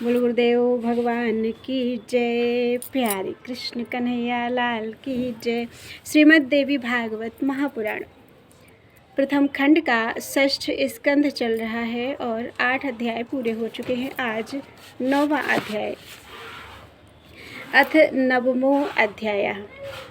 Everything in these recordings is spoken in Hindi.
बोल गुरुदेव भगवान की जय। प्यारे कृष्ण कन्हैया लाल की जय। श्रीमद् देवी भागवत महापुराण प्रथम खंड का षष्ठ स्कंध चल रहा है और 8 अध्याय पूरे हो चुके हैं। आज 9वां अध्याय। अथ नवमो अध्याय।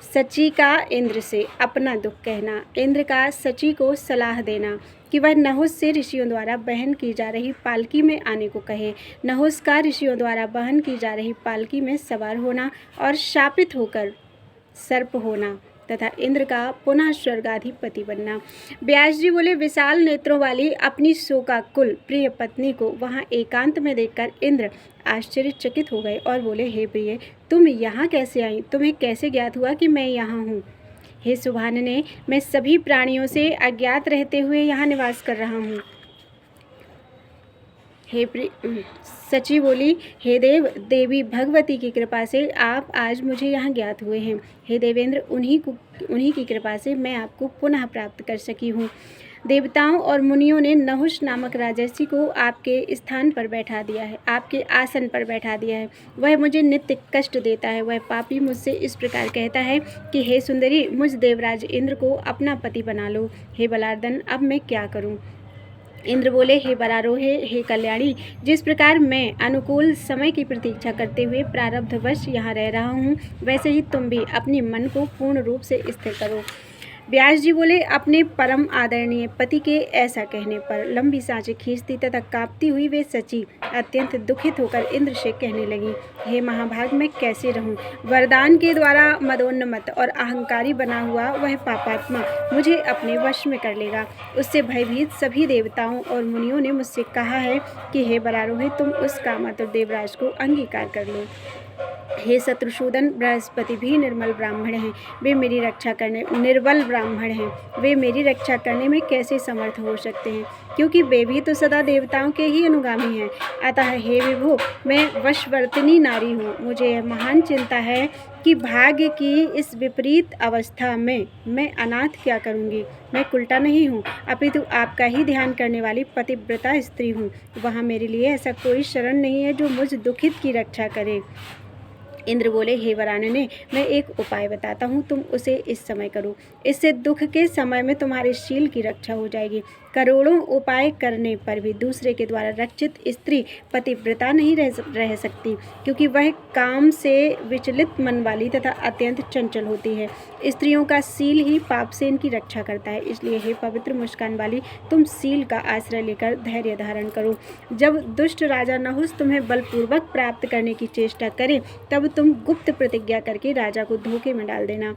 सची का इंद्र से अपना दुख कहना। इंद्र का सची को सलाह देना कि वह नहुस से ऋषियों द्वारा वहन की जा रही पालकी में आने को कहे। नहुस का ऋषियों द्वारा वहन की जा रही पालकी में सवार होना और शापित होकर सर्प होना तथा इंद्र का पुनः स्वर्गाधिपति बनना। व्यास जी बोले, विशाल नेत्रों वाली अपनी शोकाकुल प्रिय पत्नी को वहां एकांत में देखकर इंद्र आश्चर्यचकित हो गए और बोले, हे प्रिय, तुम यहाँ कैसे आई? तुम्हें कैसे ज्ञात हुआ कि मैं यहाँ हूँ? हे सुभानने, मैं सभी प्राणियों से अज्ञात रहते हुए यहाँ निवास कर रहा हूँ। हे सची बोली, हे देव, देवी भगवती की कृपा से आप आज मुझे यहाँ ज्ञात हुए हैं। हे देवेंद्र, उन्हीं की कृपा से मैं आपको पुनः प्राप्त कर सकी हूँ। देवताओं और मुनियों ने नहुष नामक राजर्षि को आपके स्थान पर बैठा दिया है, आपके आसन पर बैठा दिया है। वह मुझे नित्य कष्ट देता है। वह पापी मुझसे इस प्रकार कहता है कि हे सुंदरी, मुझ देवराज इंद्र को अपना पति बना लो। हे बलार्दन, अब मैं क्या करूं? इंद्र बोले, हे बरारोहे, हे कल्याणी, जिस प्रकार मैं अनुकूल समय की प्रतीक्षा करते हुए प्रारब्धवश यहाँ रह रहा हूँ, वैसे ही तुम भी अपने मन को पूर्ण रूप से स्थिर करो। व्यास जी बोले, अपने परम आदरणीय पति के ऐसा कहने पर लंबी सांसें खींचती तथा कांपती हुई वे सची अत्यंत दुखित होकर इंद्र से कहने लगी, हे महाभाग, मैं कैसे रहूं? वरदान के द्वारा मदोन्मत्त और अहंकारी बना हुआ वह पापात्मा मुझे अपने वश में कर लेगा। उससे भयभीत सभी देवताओं और मुनियों ने मुझसे कहा है कि हे बरारोहे, तुम उस कामातुर देवराज को अंगीकार कर लो। हे शत्रुसूदन, बृहस्पति भी निर्मल ब्राह्मण हैं। वे मेरी रक्षा करने निर्बल ब्राह्मण हैं। वे मेरी रक्षा करने में कैसे समर्थ हो सकते हैं, क्योंकि वे भी तो सदा देवताओं के ही अनुगामी हैं। अतः हे विभु, मैं वशवर्तिनी नारी हूँ। मुझे यह महान चिंता है कि भाग्य की इस विपरीत अवस्था में मैं अनाथ क्या करूँगी। मैं कुलटा नहीं हूँ, अपितु आपका ही ध्यान करने वाली पतिव्रता स्त्री हूँ। वहाँ मेरे लिए ऐसा कोई शरण नहीं है जो मुझ दुखित की रक्षा करे। इंद्र बोले, हे वरानने, मैं एक उपाय बताता हूँ, तुम उसे इस समय करो। इससे दुख के समय में तुम्हारे शील की रक्षा हो जाएगी। करोड़ों उपाय करने पर भी दूसरे के द्वारा रक्षित स्त्री पतिव्रता नहीं रह सकती, क्योंकि वह काम से विचलित मन वाली तथा अत्यंत चंचल होती है। स्त्रियों का शील ही पाप से इनकी रक्षा करता है। इसलिए हे पवित्र मुस्कान वाली, तुम शील का आश्रय लेकर धैर्य धारण करो। जब दुष्ट राजा नहुस तुम्हें बलपूर्वक प्राप्त करने की चेष्टा करे, तब तुम गुप्त प्रतिज्ञा करके राजा को धोखे में डाल देना।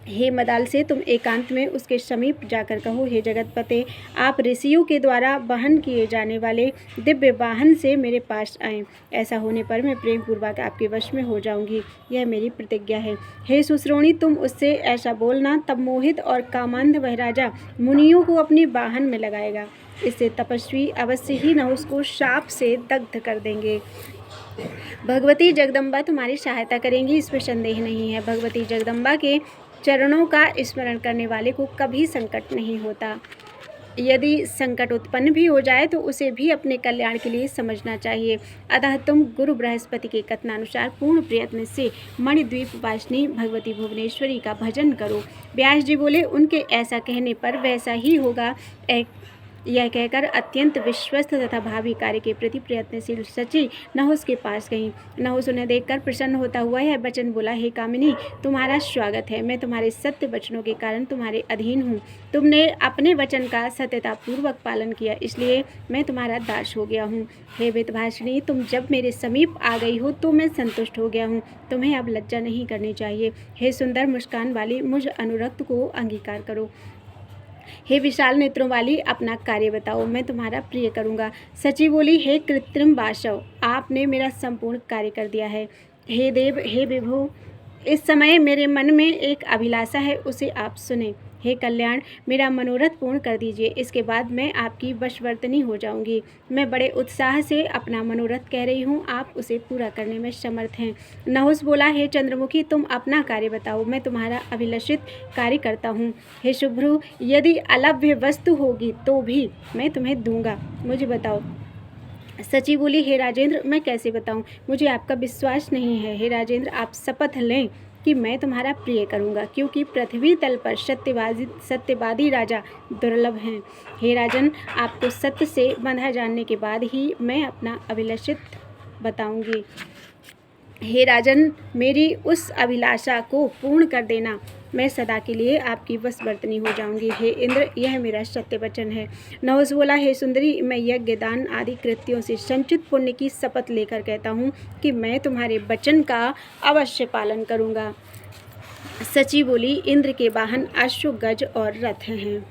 हे मदाल से, तुम एकांत में उसके समीप जाकर कहो, हे जगतपते, आप ऋषियों के द्वारा वहन किए जाने वाले दिव्य वाहन से मेरे पास आएं। ऐसा होने पर मैं प्रेम पूर्वक आपके वश में हो जाऊंगी। यह मेरी प्रतिज्ञा है। हे सुश्रोणी, तुम उससे ऐसा बोलना, तब मोहित और कामांध वह राजा मुनियों को अपने वाहन में लगाएगा। इससे तपस्वी अवश्य ही नहुस को शाप से दग्ध कर देंगे। भगवती जगदम्बा तुम्हारी सहायता करेंगी, इसमें संदेह नहीं है। भगवती जगदम्बा के चरणों का स्मरण करने वाले को कभी संकट नहीं होता। यदि संकट उत्पन्न भी हो जाए तो उसे भी अपने कल्याण के लिए समझना चाहिए। अतः तुम गुरु बृहस्पति के कथनानुसार पूर्ण प्रयत्न से मणिद्वीप वासिनी भगवती भुवनेश्वरी का भजन करो। व्यास जी बोले, उनके ऐसा कहने पर वैसा ही होगा। यह कहकर अत्यंत विश्वस्त तथा भावी कार्य के प्रति प्रयत्नशील सची नहुस के पास गई। नहुस उन्हें देखकर प्रसन्न होता हुआ यह वचन बोला, हे कामिनी, तुम्हारा स्वागत है। मैं तुम्हारे सत्य वचनों के कारण तुम्हारे अधीन हूँ। तुमने अपने वचन का सत्यतापूर्वक पालन किया, इसलिए मैं तुम्हारा दास हो गया हूँ। हे वेदभाषिणी, तुम जब मेरे समीप आ गई हो तो मैं संतुष्ट हो गया हूँ। तुम्हें अब लज्जा नहीं करनी चाहिए। हे सुंदर मुस्कान वाली, मुझ अनुरक्त को अंगीकार करो। हे विशाल नेत्रों वाली, अपना कार्य बताओ, मैं तुम्हारा प्रिय करूँगा। सची बोली, हे कृत्रिम वासव, आपने मेरा संपूर्ण कार्य कर दिया है। हे देव, हे विभु, इस समय मेरे मन में एक अभिलाषा है, उसे आप सुने। हे कल्याण, मेरा मनोरथ पूर्ण कर दीजिए, इसके बाद मैं आपकी वशवर्तनी हो जाऊंगी। मैं बड़े उत्साह से अपना मनोरथ कह रही हूँ, आप उसे पूरा करने में समर्थ हैं। नहुस बोला, हे चंद्रमुखी, तुम अपना कार्य बताओ, मैं तुम्हारा अभिलषित कार्य करता हूँ। हे शुभ्रु, यदि अलभ्य वस्तु होगी तो भी मैं तुम्हें दूंगा। मुझे बताओ, सची बोली, हे राजेंद्र, मैं कैसे बताऊं? मुझे आपका विश्वास नहीं है। हे राजेंद्र, आप शपथ लें कि मैं तुम्हारा प्रिय करूंगा, क्योंकि पृथ्वी तल पर सत्यवादी राजा दुर्लभ हैं। हे राजन, आपको सत्य से बंधा जानने के बाद ही मैं अपना अभिलषित बताऊंगी। हे राजन, मेरी उस अभिलाषा को पूर्ण कर देना, मैं सदा के लिए आपकी वशवर्तनी हो जाऊंगी। हे इंद्र, यह मेरा सत्य वचन है। नहुस बोला, हे सुंदरी, मैं यज्ञ दान आदि कृत्यों से संचित पुण्य की शपथ लेकर कहता हूँ कि मैं तुम्हारे वचन का अवश्य पालन करूँगा। सची बोली, इंद्र के वाहन अश्व, गज और रथ हैं।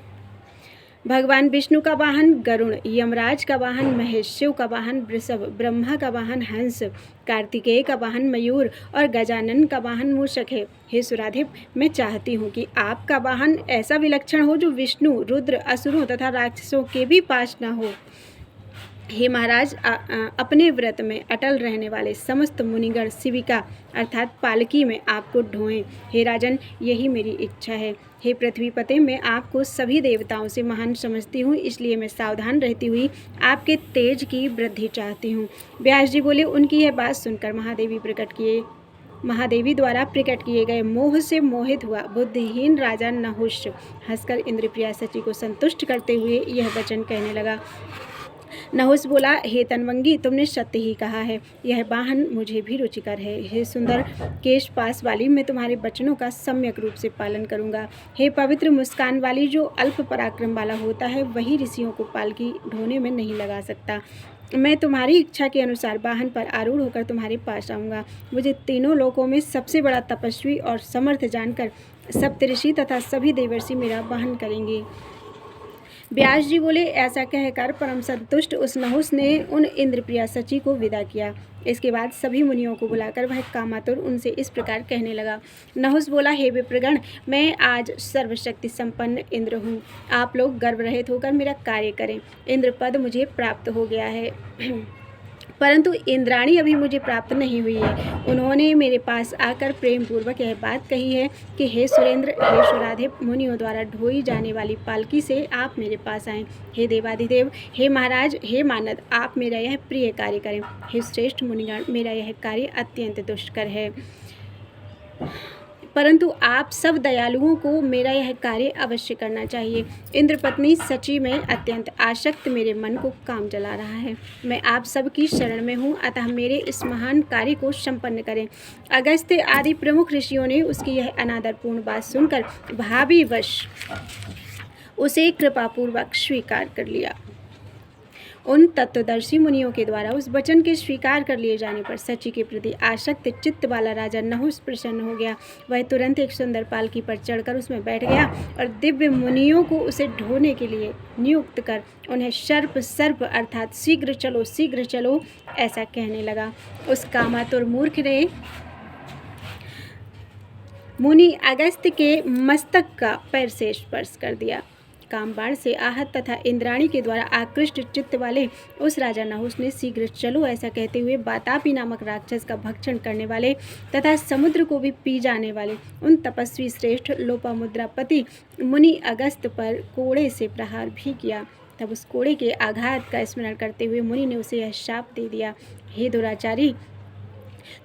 भगवान विष्णु का वाहन गरुण, यमराज का वाहन महेश, शिव का वाहन वृषभ, ब्रह्मा का वाहन हंस, कार्तिकेय का वाहन मयूर और गजानन का वाहन मूषक है। हे सुराधिप, मैं चाहती हूँ कि आपका वाहन ऐसा विलक्षण हो जो विष्णु, रुद्र, असुरों तथा राक्षसों के भी पास न हो। हे महाराज, अपने व्रत में अटल रहने वाले समस्त मुनिगण शिविका अर्थात पालकी में आपको ढोएं। हे राजन, यही मेरी इच्छा है। हे पृथ्वीपते, मैं आपको सभी देवताओं से महान समझती हूँ, इसलिए मैं सावधान रहती हुई आपके तेज की वृद्धि चाहती हूँ। व्यास जी बोले, उनकी यह बात सुनकर महादेवी द्वारा प्रकट किए गए मोह से मोहित हुआ बुद्धिहीन राजा नहुष हंसकर इंद्रप्रिया सची को संतुष्ट करते हुए यह वचन कहने लगा। नहुस बोला, हे तनवंगी, तुमने सत्य ही कहा है, यह वाहन मुझे भी रुचिकर है। हे सुंदर केश पास वाली, मैं तुम्हारे वचनों का सम्यक रूप से पालन करूंगा। हे पवित्र मुस्कान वाली, जो अल्प पराक्रम वाला होता है वही ऋषियों को पालकी ढोने में नहीं लगा सकता। मैं तुम्हारी इच्छा के अनुसार वाहन पर आरूढ़ होकर तुम्हारे पास आऊँगा। मुझे तीनों लोकों में सबसे बड़ा तपस्वी और समर्थ जानकर सप्तऋषि तथा सभी देवर्षि मेरा वाहन करेंगे। व्यास जी बोले, ऐसा कहकर परम संतुष्ट उस नहुस ने उन इंद्रप्रिया सची को विदा किया। इसके बाद सभी मुनियों को बुलाकर वह कामातुर उनसे इस प्रकार कहने लगा। नहुस बोला, हे विप्रगण, मैं आज सर्वशक्ति संपन्न इंद्र हूँ। आप लोग गर्व रहित होकर मेरा कार्य करें। इंद्र पद मुझे प्राप्त हो गया है परंतु इंद्राणी अभी मुझे प्राप्त नहीं हुई है। उन्होंने मेरे पास आकर प्रेम पूर्वक यह बात कही है कि हे सुरेंद्र, हे सुराधिप, मुनियों द्वारा ढोई जाने वाली पालकी से आप मेरे पास आएं। हे देवाधिदेव, हे महाराज, हे मानद, आप मेरा यह प्रिय कार्य करें। हे श्रेष्ठ मुनिगण, मेरा यह कार्य अत्यंत दुष्कर है, परंतु आप सब दयालुओं को मेरा यह कार्य अवश्य करना चाहिए। इंद्रपत्नी सची में अत्यंत आसक्त मेरे मन को काम जला रहा है। मैं आप सब की शरण में हूँ, अतः मेरे इस महान कार्य को संपन्न करें। अगस्त्य आदि प्रमुख ऋषियों ने उसकी यह अनादरपूर्ण बात सुनकर भावीवश उसे कृपापूर्वक स्वीकार कर लिया। उन तत्वदर्शी मुनियों के द्वारा उस वचन के स्वीकार कर लिए जाने पर सची के प्रति आसक्त चित्त वाला राजा नहुस प्रसन्न हो गया। वह तुरंत एक सुंदर पालकी पर चढ़कर उसमें बैठ गया और दिव्य मुनियों को उसे ढोने के लिए नियुक्त कर उन्हें सर्प अर्थात शीघ्र चलो ऐसा कहने लगा। उस कामातुर मूर्ख ने मुनि अगस्त्य के मस्तक का पैर से स्पर्श कर दिया। कामबाण से आहत तथा इंद्राणी के द्वारा आकृष्ट चित्त वाले उस राजा नहुस ने शीघ्र चलो ऐसा कहते हुए वातापी नामक राक्षस का भक्षण करने वाले तथा समुद्र को भी पी जाने वाले उन तपस्वी श्रेष्ठ लोपामुद्रापति मुनि अगस्त पर कोड़े से प्रहार भी किया। तब उस कोड़े के आघात का स्मरण करते हुए मुनि ने उसे यह शाप दे दिया, हे दुराचारी,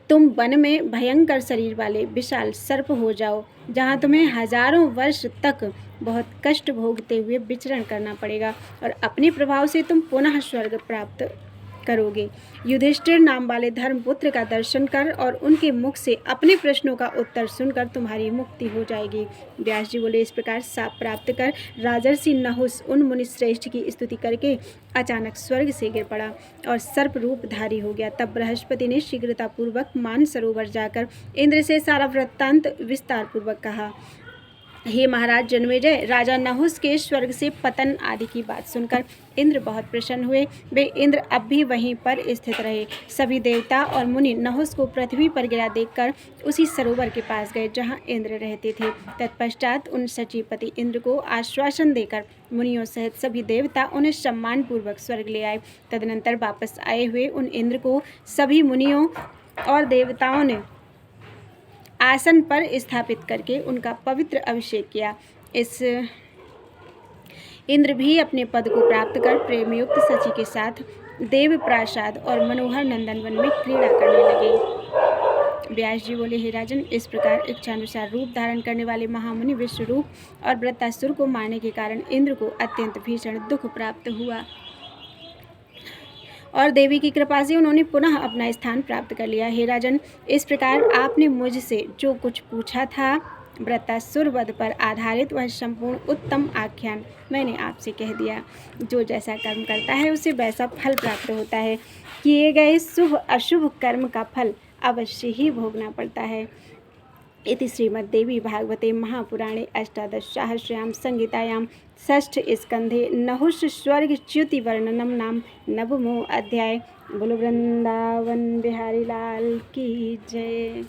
तुम वन में भयंकर शरीर वाले विशाल सर्प हो जाओ, जहाँ तुम्हें हजारों वर्ष तक बहुत कष्ट भोगते हुए विचरण करना पड़ेगा और अपने प्रभाव से तुम पुनः स्वर्ग प्राप्त करोगे। युधिष्ठिर नाम वाले धर्मपुत्र का दर्शन कर और उनके मुख से अपने प्रश्नों का उत्तर सुनकर तुम्हारी मुक्ति हो जाएगी। व्यास जी बोले, इस प्रकार शाप प्राप्त कर राजर्षि नहुस उन मुनि श्रेष्ठ की स्तुति करके अचानक स्वर्ग से गिर पड़ा और सर्प रूपधारी हो गया। तब बृहस्पति ने शीघ्रतापूर्वक मानसरोवर जाकर इंद्र से सारा वृत्तांत विस्तार पूर्वक कहा। हे महाराज जन्मेजय, राजा नहुस के स्वर्ग से पतन आदि की बात सुनकर इंद्र बहुत प्रसन्न हुए। वे इंद्र अब भी वहीं पर स्थित रहे। सभी देवता और मुनि नहुस को पृथ्वी पर गिरा देखकर उसी सरोवर के पास गए जहां इंद्र रहते थे। तत्पश्चात उन सचिपति इंद्र को आश्वासन देकर मुनियों सहित सभी देवता उन्हें सम्मान पूर्वक स्वर्ग ले आए। तदनंतर वापस आए हुए उन इंद्र को सभी मुनियों और देवताओं ने आसन पर स्थापित करके उनका पवित्र अभिषेक किया। इस इंद्र भी अपने पद को प्राप्त कर प्रेमयुक्त सची के साथ देव प्रासाद और मनोहर नंदनवन में क्रीड़ा करने लगे। व्यास जी बोले, हे राजन, इस प्रकार इच्छानुसार रूप धारण करने वाले महामुनि विश्वरूप और वृत्तासुर को मारने के कारण इंद्र को अत्यंत भीषण दुख प्राप्त हुआ और देवी की कृपा से उन्होंने पुनः अपना स्थान प्राप्त कर लिया। हे राजन, इस प्रकार आपने मुझसे जो कुछ पूछा था वृत्तासुर वध पर आधारित वह संपूर्ण उत्तम आख्यान मैंने आपसे कह दिया। जो जैसा कर्म करता है उसे वैसा फल प्राप्त होता है। किए गए शुभ अशुभ कर्म का फल अवश्य ही भोगना पड़ता है। इति श्रीमद्देवी भागवते महापुराणे अष्टादशसहस्रयां संहितायां षष्ठ स्कंधे नहुष स्वर्ग च्युति वर्णनम नाम नवमो अध्याय। बोलो वृंदावन बिहारी लाल की जय।